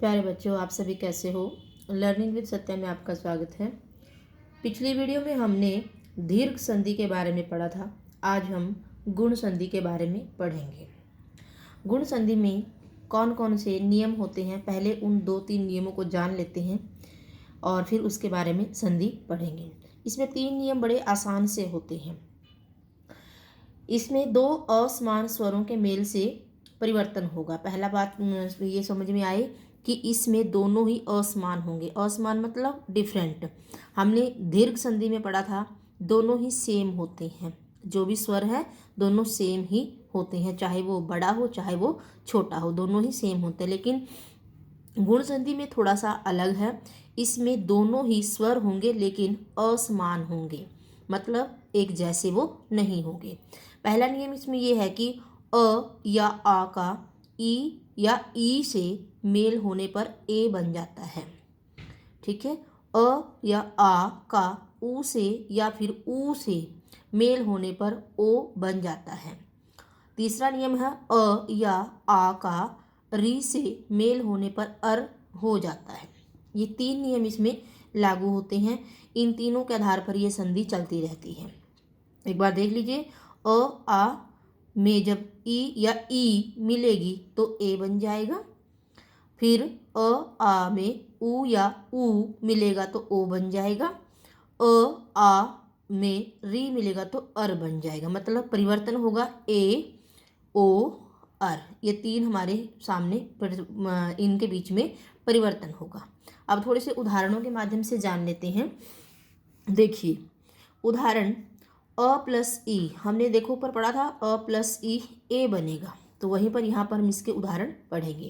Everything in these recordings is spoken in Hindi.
प्यारे बच्चों, आप सभी कैसे हो। लर्निंग विद सत्या में आपका स्वागत है। पिछली वीडियो में हमने दीर्घ संधि के बारे में पढ़ा था। आज हम गुण संधि के बारे में पढ़ेंगे। गुण संधि में कौन कौन से नियम होते हैं, पहले उन 2-3 नियमों को जान लेते हैं और फिर उसके बारे में संधि पढ़ेंगे। इसमें 3 नियम बड़े आसान से होते हैं। इसमें 2 असमान स्वरों के मेल से परिवर्तन होगा। पहला बात ये समझ में आए कि इसमें दोनों ही असमान होंगे। असमान मतलब डिफरेंट। हमने दीर्घ संधि में पढ़ा था दोनों ही सेम होते हैं। जो भी स्वर है दोनों सेम ही होते हैं, चाहे वो बड़ा हो चाहे वो छोटा हो, दोनों ही सेम होते हैं। लेकिन गुण संधि में थोड़ा सा अलग है। इसमें दोनों ही स्वर होंगे लेकिन असमान होंगे, मतलब एक जैसे वो नहीं होंगे। पहला नियम इसमें ये है कि अ या आ का ई या ई से मेल होने पर ए बन जाता है। ठीक है, अ या आ का ऊ से या फिर ऊ से मेल होने पर ओ बन जाता है। तीसरा नियम है अ या आ का री से मेल होने पर अर हो जाता है। ये 3 नियम इसमें लागू होते हैं। इन तीनों के आधार पर यह संधि चलती रहती है। एक बार देख लीजिए, अ आ में जब ई या ई मिलेगी तो ए बन जाएगा। फिर अ आ में ऊ या ऊ मिलेगा तो ओ बन जाएगा। अ आ में री मिलेगा तो अर बन जाएगा। मतलब परिवर्तन होगा ए ओ अर। ये 3 हमारे सामने इनके बीच में परिवर्तन होगा। अब थोड़े से उदाहरणों के माध्यम से जान लेते हैं। देखिए उदाहरण अ प्लस ई, हमने देखो ऊपर पढ़ा था अ प्लस ई ए बनेगा, तो वहीं पर यहाँ पर हम इसके उदाहरण पढ़ेंगे।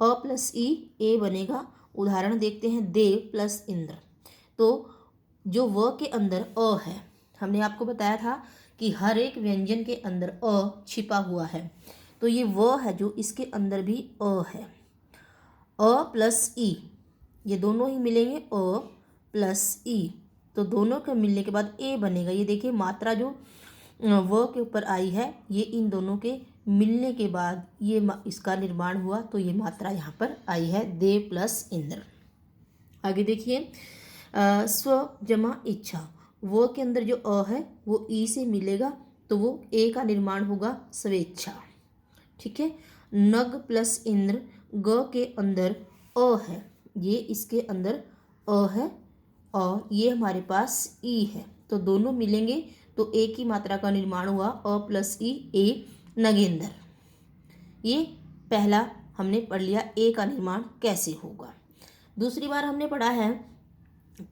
अ प्लस ई ए बनेगा। उदाहरण देखते हैं देव प्लस इंद्र। तो जो व के अंदर अ है, हमने आपको बताया था कि हर एक व्यंजन के अंदर अ छिपा हुआ है, तो ये व है जो इसके अंदर भी अ है। अ प्लस ई, ये दोनों ही मिलेंगे अ प्लस ई, तो दोनों के मिलने के बाद ए बनेगा। ये देखिए मात्रा जो व के ऊपर आई है, ये इन दोनों के मिलने के बाद ये इसका निर्माण हुआ, तो ये मात्रा यहाँ पर आई है देव प्लस इंद्र। आगे देखिए स्व जमा इच्छा, वो के अंदर जो अ है वो ई से मिलेगा तो वो ए का निर्माण होगा स्वेच्छा। ठीक है, नग प्लस इंद्र, ग के अंदर अ है, ये इसके अंदर अ है और ये हमारे पास ई है, तो दोनों मिलेंगे तो ए की मात्रा का निर्माण हुआ अ प्लस ई ए नगेंद्र। ये पहला हमने पढ़ लिया ए का निर्माण कैसे होगा। दूसरी बार हमने पढ़ा है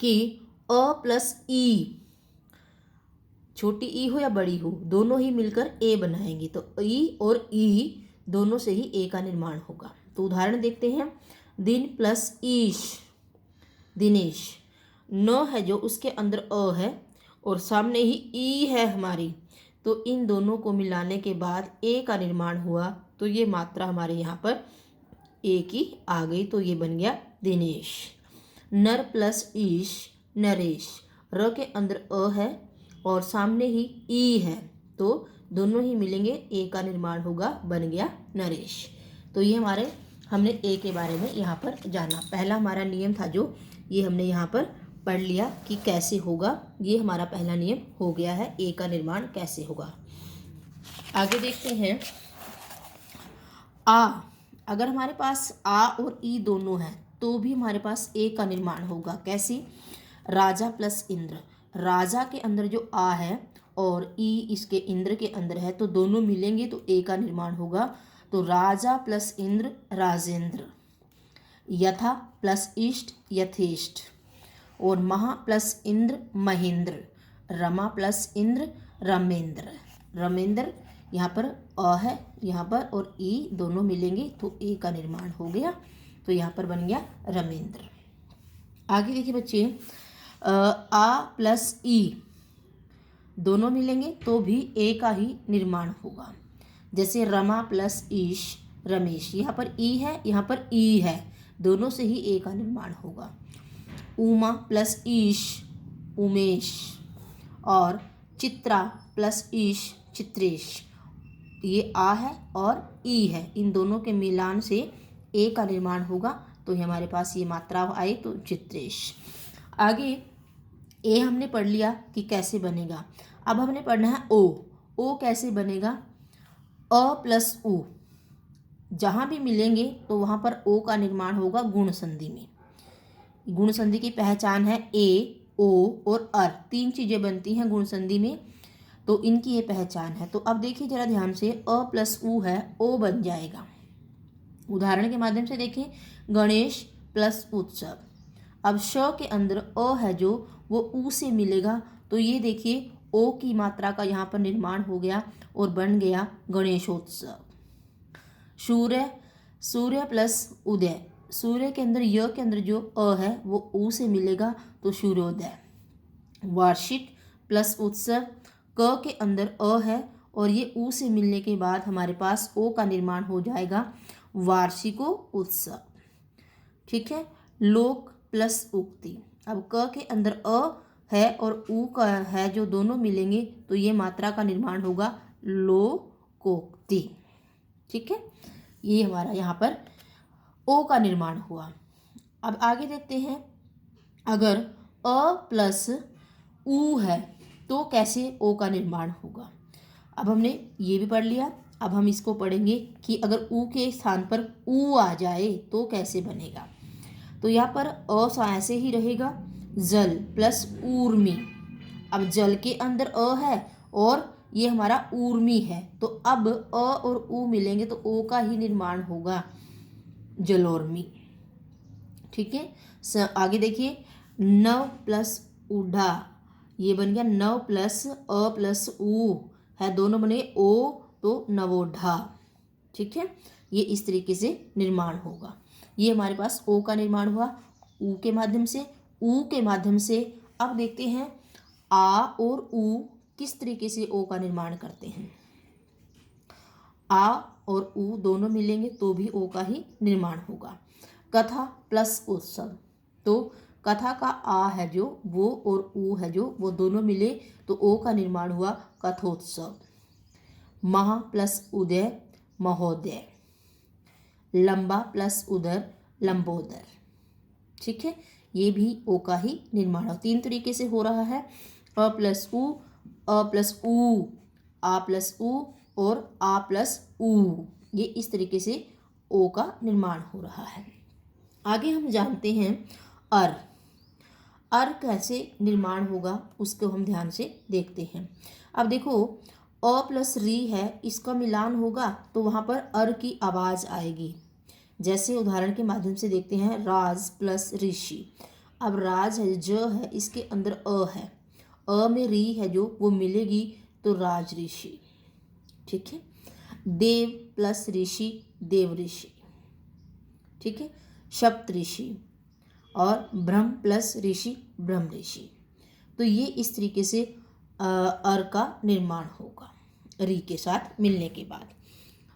कि अ प्लस ई, छोटी ई हो या बड़ी हो दोनों ही मिलकर ए बनाएंगे, तो ई और ई दोनों से ही ए का निर्माण होगा। तो उदाहरण देखते हैं। दिन प्लस ईश दिनेश, न है जो उसके अंदर अ है और सामने ही ई है हमारी, तो इन दोनों को मिलाने के बाद ए का निर्माण हुआ, तो ये मात्रा हमारे यहाँ पर ए की आ गई, तो ये बन गया दिनेश। नर प्लस ईश नरेश, र के अंदर अ है और सामने ही ई है, तो दोनों ही मिलेंगे ए का निर्माण होगा, बन गया नरेश। तो ये हमारे हमने ए के बारे में यहाँ पर जाना। पहला हमारा नियम था जो ये हमने यहाँ पर पढ़ लिया कि कैसे होगा। ये हमारा पहला नियम हो गया है, ए का निर्माण कैसे होगा। आगे देखते हैं आ, अगर हमारे पास आ और ई दोनों हैं तो भी हमारे पास ए का निर्माण होगा। कैसे? राजा प्लस इंद्र, राजा के अंदर जो आ है और ई इसके इंद्र के अंदर है, तो दोनों मिलेंगे तो ए का निर्माण होगा, तो राजा प्लस इंद्र राजेंद्र। यथा प्लस इष्ट यथेष्ट, और महा प्लस इंद्र महेंद्र, रमा प्लस इंद्र रमेंद्र। रमेंद्र यहाँ पर अ है यहाँ पर और ई दोनों मिलेंगे तो ए का निर्माण हो गया, तो यहाँ पर बन गया रमेंद्र। आगे देखिए बच्चे, आ प्लस ई दोनों मिलेंगे तो भी ए का ही निर्माण होगा। जैसे रमा प्लस ईश रमेश, यहाँ पर ई है यहाँ पर ई है, दोनों से ही ए का निर्माण होगा। उमा प्लस ईश उमेश, और चित्रा प्लस ईश चित्रेश, ये आ है और ई है, इन दोनों के मिलान से ए का निर्माण होगा, तो ये हमारे पास ये मात्रा आई, तो चित्रेश। आगे ए हमने पढ़ लिया कि कैसे बनेगा। अब हमने पढ़ना है ओ। ओ कैसे बनेगा? अ प्लस उ जहाँ भी मिलेंगे तो वहाँ पर ओ का निर्माण होगा गुण संधि में। गुण संधि की पहचान है ए, ओ और अर, 3 चीज़ें बनती हैं गुण संधि में, तो इनकी ये पहचान है। तो अब देखिए जरा ध्यान से, अ प्लस उ है, ओ बन जाएगा। उदाहरण के माध्यम से देखें, गणेश प्लस उत्सव। अब श के अंदर अ है जो, वो उ से मिलेगा, तो ये देखिए ओ की मात्रा का यहाँ पर निर्माण हो गया और बन गया गणेशोत्सव। सूर्य, सूर्य प्लस उदय। सूर्य के अंदर य के अंदर जो अ है वो उ से मिलेगा, तो सूर्योदय। वार्षिक प्लस उत्सव, क के अंदर अ है और ये उ से मिलने के बाद हमारे पास ओ का निर्माण हो जाएगा वार्षिको उत्सव। ठीक है। लोक प्लस उक्ति। अब क के अंदर अ है और उ का है जो, दोनों मिलेंगे तो ये मात्रा का निर्माण होगा लोकोक्ति। ठीक है, ये हमारा यहाँ पर ओ का निर्माण हुआ। अब आगे देखते हैं, अगर अ प्लस उ है तो कैसे ओ का निर्माण होगा। अब हमने ये भी पढ़ लिया। अब हम इसको पढ़ेंगे कि अगर उ के स्थान पर उ आ जाए तो कैसे बनेगा। तो यहाँ पर अ ऐसे ही रहेगा, जल प्लस ऊर्मी। अब जल के अंदर अ है और ये हमारा ऊर्मी है, तो अब अ और उ मिलेंगे तो ओ का ही निर्माण होगा जलोर्मी। ठीक है। आगे देखिए, नव प्लस उढ़ा, ये बन गया नव प्लस अ प्लस उ है, दोनों बने ओ, तो नवोढ़ा। ठीक है, ये इस तरीके से निर्माण होगा। ये हमारे पास ओ का निर्माण हुआ उ के माध्यम से, उ के माध्यम से। अब देखते हैं आ और उ किस तरीके से ओ का निर्माण करते हैं। आ और उ दोनों मिलेंगे तो भी ओ का ही निर्माण होगा। कथा प्लस उत्सव, तो कथा का आ है जो, वो और उ है जो, वो दोनों मिले तो ओ का निर्माण हुआ कथोत्सव। महा प्लस उदय, महोदय। लंबा प्लस उदर, लंबोदर। ठीक है, ये भी ओ का ही निर्माण है। 3 तरीके से हो रहा है, अ प्लस उ, अ प्लस उ, आ प्लस उ और आ प्लस उ। ये इस तरीके से ओ का निर्माण हो रहा है। आगे हम जानते हैं अर। अर कैसे निर्माण होगा उसको हम ध्यान से देखते हैं। अब देखो, अ प्लस री है, इसका मिलान होगा तो वहाँ पर अर की आवाज़ आएगी। जैसे उदाहरण के माध्यम से देखते हैं, राज प्लस ऋषि। अब राज है, ज है, इसके अंदर अ है, अ में री है जो, वो मिलेगी तो राज ऋषि। ठीक है। देव प्लस ऋषि, देव ऋषि। ठीक है। सप्त ऋषि और ब्रह्म प्लस ऋषि, ब्रह्म ऋषि। तो ये इस तरीके से अर का निर्माण होगा री के साथ मिलने के बाद।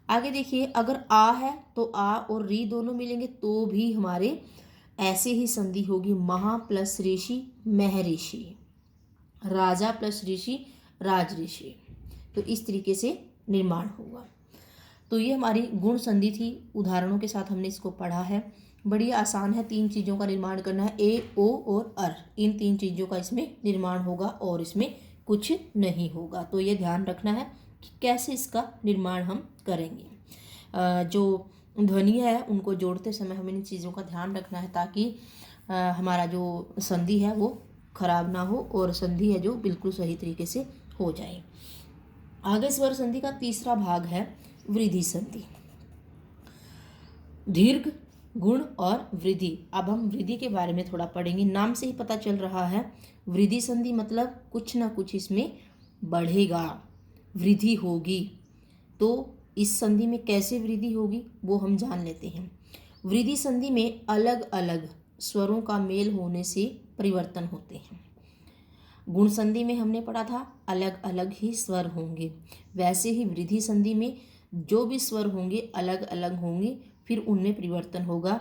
आगे देखिए, अगर आ है तो आ और री दोनों मिलेंगे तो भी हमारे ऐसे ही संधि होगी, महा प्लस ऋषि, महर्षि। राजा प्लस ऋषि, राज ऋषि। तो इस तरीके से निर्माण होगा। तो ये हमारी गुण संधि थी, उदाहरणों के साथ हमने इसको पढ़ा है। बड़ी आसान है, 3 चीज़ों का निर्माण करना है, ए, ओ और अर। इन 3 चीज़ों का इसमें निर्माण होगा और इसमें कुछ नहीं होगा। तो ये ध्यान रखना है कि कैसे इसका निर्माण हम करेंगे। जो ध्वनि है उनको जोड़ते समय हमें इन चीज़ों का ध्यान रखना है, ताकि हमारा जो संधि है वो खराब ना हो और संधि है जो बिल्कुल सही तरीके से हो जाए। आगे स्वर संधि का तीसरा भाग है वृद्धि संधि। दीर्घ, गुण और वृद्धि। अब हम वृद्धि के बारे में थोड़ा पढ़ेंगे। नाम से ही पता चल रहा है, वृद्धि संधि मतलब कुछ ना कुछ इसमें बढ़ेगा, वृद्धि होगी। तो इस संधि में कैसे वृद्धि होगी वो हम जान लेते हैं। वृद्धि संधि में अलग अलग स्वरों का मेल होने से परिवर्तन होते हैं। गुण संधि में हमने पढ़ा था अलग अलग ही स्वर होंगे, वैसे ही वृद्धि संधि में जो भी स्वर होंगे अलग अलग होंगे, फिर उनमें परिवर्तन होगा।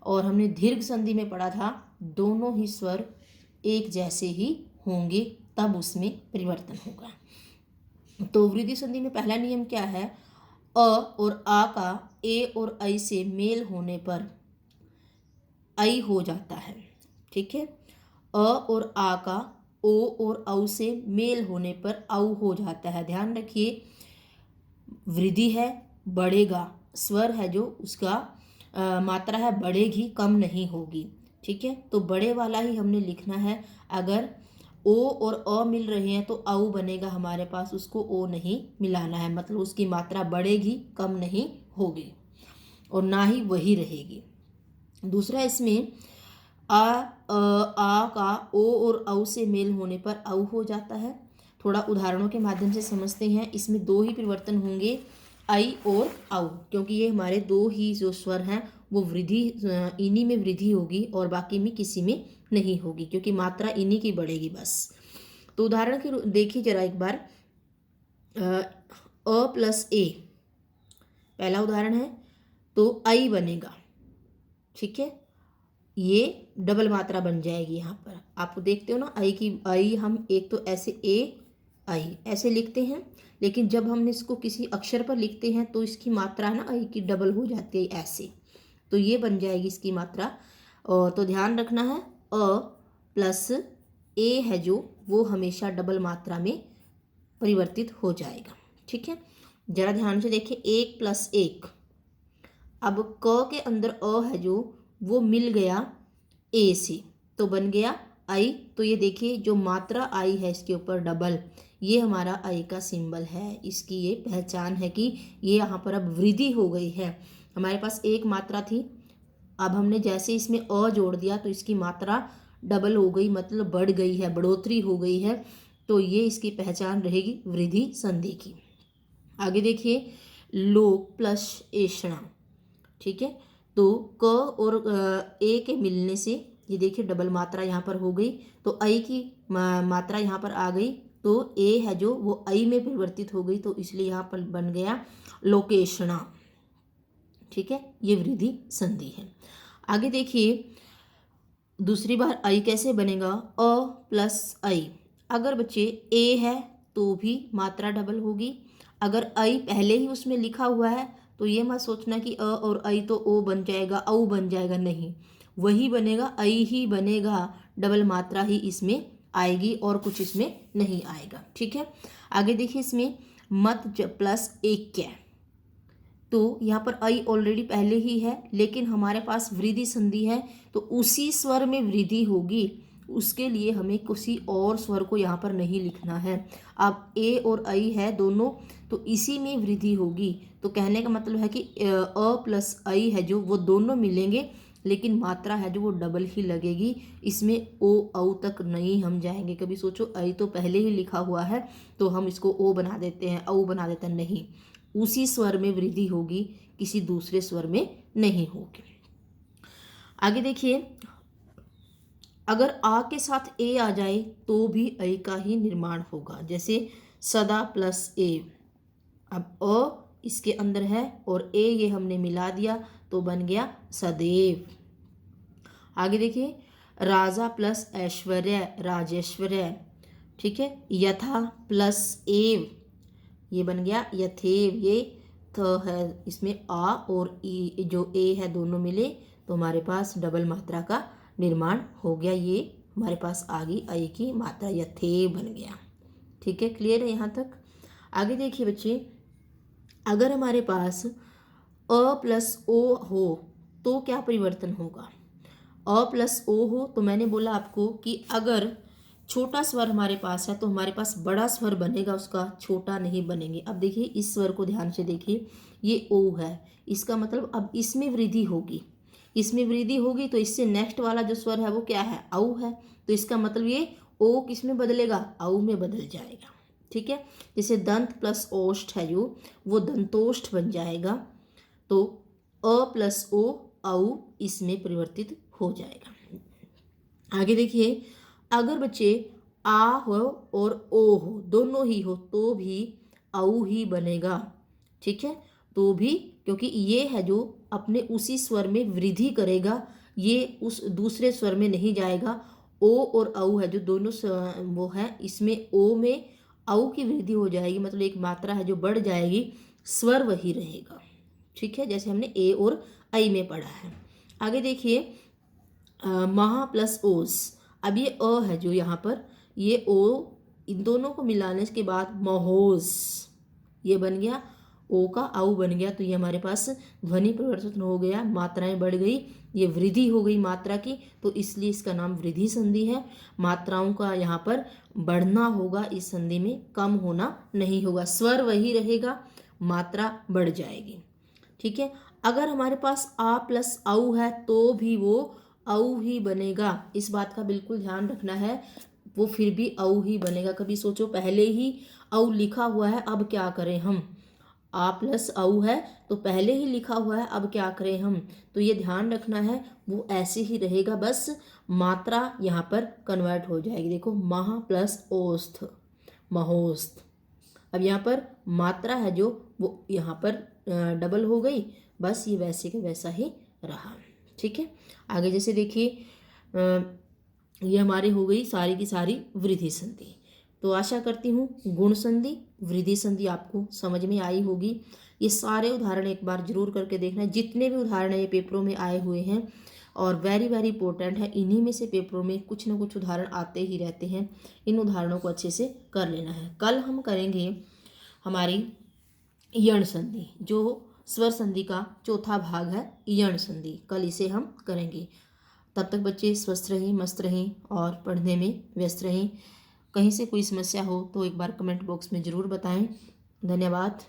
और हमने दीर्घ संधि में पढ़ा था दोनों ही स्वर एक जैसे ही होंगे, तब उसमें परिवर्तन होगा। तो वृद्धि संधि में पहला नियम क्या है, अ और आ का ए और ऐ से मेल होने पर ऐ हो जाता है। ठीक है, अ और आ का ओ और औ से मेल होने पर औ हो जाता है। ध्यान रखिए, वृद्धि है, बढ़ेगा, स्वर है जो उसका मात्रा है बढ़ेगी, कम नहीं होगी। ठीक है, तो बड़े वाला ही हमने लिखना है। अगर ओ और अ मिल रहे हैं तो औ बनेगा हमारे पास, उसको ओ नहीं मिलाना है, मतलब उसकी मात्रा बढ़ेगी, कम नहीं होगी और ना ही वही रहेगी। दूसरा, इसमें आ का ओ और औ से मेल होने पर औ हो जाता है। थोड़ा उदाहरणों के माध्यम से समझते हैं। इसमें दो ही परिवर्तन होंगे, आई और औ, क्योंकि ये हमारे दो ही जो स्वर हैं वो वृद्धि, इन्हीं में वृद्धि होगी और बाकी में किसी में नहीं होगी, क्योंकि मात्रा इन्हीं की बढ़ेगी बस। तो उदाहरण के देखिए जरा एक बार, अ प्लस ए पहला उदाहरण है, तो आई बनेगा। ठीक है, ये डबल मात्रा बन जाएगी। यहाँ पर आप देखते हो ना, आई की आई हम एक तो ऐसे ए आई ऐसे लिखते हैं, लेकिन जब हम इसको किसी अक्षर पर लिखते हैं तो इसकी मात्रा ना आई की डबल हो जाती है ऐसे, तो ये बन जाएगी इसकी मात्रा। और तो ध्यान रखना है, अ प्लस ए है जो वो हमेशा डबल मात्रा में परिवर्तित हो जाएगा। ठीक है, जरा ध्यान से देखिए, एक प्लस एक, अब क के अंदर अ है जो वो मिल गया ए से, तो बन गया आई। तो ये देखिए जो मात्रा आई है इसके ऊपर डबल, ये हमारा आई का सिंबल है, इसकी ये पहचान है कि ये यहाँ पर अब वृद्धि हो गई है। हमारे पास एक मात्रा थी, अब हमने जैसे इसमें अ जोड़ दिया तो इसकी मात्रा डबल हो गई, मतलब बढ़ गई है, बढ़ोतरी हो गई है, तो ये इसकी पहचान रहेगी वृद्धि संधि की। आगे देखिए, लोक प्लस एषणा। ठीक है, तो क और ए के मिलने से ये देखिए डबल मात्रा यहाँ पर हो गई, तो आई की मात्रा यहाँ पर आ गई, तो ए है जो वो आई में परिवर्तित हो गई, तो इसलिए यहाँ पर बन गया लोकेशणा। ठीक है, ये वृद्धि संधि है। आगे देखिए, दूसरी बार आई कैसे बनेगा, अ प्लस आई। अगर बच्चे ए है तो भी मात्रा डबल होगी, अगर आई पहले ही उसमें लिखा हुआ है तो ये मत सोचना कि अ और आई तो ओ बन जाएगा, औ बन जाएगा, नहीं, वही बनेगा, आई ही बनेगा, डबल मात्रा ही इसमें आएगी और कुछ इसमें नहीं आएगा। ठीक है, आगे देखिए, इसमें मत प्लस एक क्या, तो यहाँ पर आई ऑलरेडी पहले ही है, लेकिन हमारे पास वृद्धि संधि है तो उसी स्वर में वृद्धि होगी, उसके लिए हमें किसी और स्वर को यहाँ पर नहीं लिखना है। अब ए और आई है दोनों, तो इसी में वृद्धि होगी, तो कहने का मतलब है कि अ प्लस आई है जो वो दोनों मिलेंगे, लेकिन मात्रा है जो वो डबल ही लगेगी, इसमें ओ औ तक नहीं हम जाएंगे। कभी सोचो आई तो पहले ही लिखा हुआ है तो हम इसको ओ बना देते हैं, औ बना देते हैं, नहीं, उसी स्वर में वृद्धि होगी, किसी दूसरे स्वर में नहीं होगी। आगे देखिए, अगर आ के साथ ए आ जाए तो भी ऐ का ही निर्माण होगा, जैसे सदा प्लस ए, अब अ इसके अंदर है और ए ये हमने मिला दिया तो बन गया सदैव। आगे देखिए, राजा प्लस ऐश्वर्य, राजेश्वर्य। ठीक है, यथा प्लस एव, ये बन गया यथेव, ये थ है, इसमें आ और ई जो ए है दोनों मिले तो हमारे पास डबल मात्रा का निर्माण हो गया, ये हमारे पास आ गई आई की मात्रा, यथेव बन गया। ठीक है, क्लियर है यहाँ तक। आगे देखिए बच्चे, अगर हमारे पास अ प्लस ओ हो तो क्या परिवर्तन होगा, अ प्लस ओ हो तो मैंने बोला आपको कि अगर छोटा स्वर हमारे पास है तो हमारे पास बड़ा स्वर बनेगा, उसका छोटा नहीं बनेंगे। अब देखिए इस स्वर को ध्यान से देखिए, ये ओ है, इसका मतलब अब इसमें वृद्धि होगी, इसमें वृद्धि होगी तो इससे नेक्स्ट वाला जो स्वर है वो क्या है, औ है, तो इसका मतलब ये ओ किस में बदलेगा, औ में बदल जाएगा। ठीक है, जैसे दंत प्लस ओष्ठ है जो वो दंतोष्ठ बन जाएगा, तो अ प्लस ओ औ इसमें परिवर्तित हो जाएगा। आगे देखिए, अगर बच्चे आ हो और ओ हो, दोनों ही हो तो भी औ ही बनेगा। ठीक है, तो भी, क्योंकि ये है जो अपने उसी स्वर में वृद्धि करेगा, ये उस दूसरे स्वर में नहीं जाएगा। ओ और औ है जो दोनों वो है, इसमें ओ में औ की वृद्धि हो जाएगी, मतलब एक मात्रा है जो बढ़ जाएगी, स्वर वही रहेगा। ठीक है, जैसे हमने ए और आई में पढ़ा है। आगे देखिए, महा प्लस ओस। अब ये अ है जो यहाँ पर, ये ओ, इन दोनों को मिलाने के बाद महोस, ये बन गया ओ का आउ बन गया। तो ये हमारे पास ध्वनि परिवर्तन हो गया, मात्राएं बढ़ गई, ये वृद्धि हो गई मात्रा की, तो इसलिए इसका नाम वृद्धि संधि है। मात्राओं का यहाँ पर बढ़ना होगा इस संधि में, कम होना नहीं होगा। स्वर वही रहेगा, मात्रा बढ़ जाएगी। ठीक है। अगर हमारे पास आ प्लस औ है तो भी वो औ ही बनेगा, इस बात का बिल्कुल ध्यान रखना है, वो फिर भी औ ही बनेगा। कभी सोचो पहले ही औ लिखा हुआ है, अब क्या करें हम, आ प्लस औ है तो पहले ही लिखा हुआ है, अब क्या करें हम, तो ये ध्यान रखना है, वो ऐसे ही रहेगा, बस मात्रा यहाँ पर कन्वर्ट हो जाएगी। देखो महा प्लस ओस्थ, महोस्थ। अब यहाँ पर मात्रा है जो वो यहाँ पर डबल हो गई, बस ये वैसे का वैसा ही रहा। ठीक है। आगे जैसे देखिए ये हमारी हो गई सारी की सारी वृद्धि संधि। तो आशा करती हूँ गुण संधि, वृद्धि संधि आपको समझ में आई होगी। ये सारे उदाहरण एक बार जरूर करके देखना, जितने भी उदाहरण ये पेपरों में आए हुए हैं और वेरी वेरी इंपॉर्टेंट है, इन्हीं में से पेपरों में कुछ ना कुछ उदाहरण आते ही रहते हैं। इन उदाहरणों को अच्छे से कर लेना है। कल हम करेंगे हमारी यण संधि, जो स्वर संधि का चौथा भाग है, यण संधि। कल इसे हम करेंगे। तब तक बच्चे स्वस्थ रहें, मस्त रहें और पढ़ने में व्यस्त रहें। कहीं से कोई समस्या हो तो एक बार कमेंट बॉक्स में ज़रूर बताएं। धन्यवाद।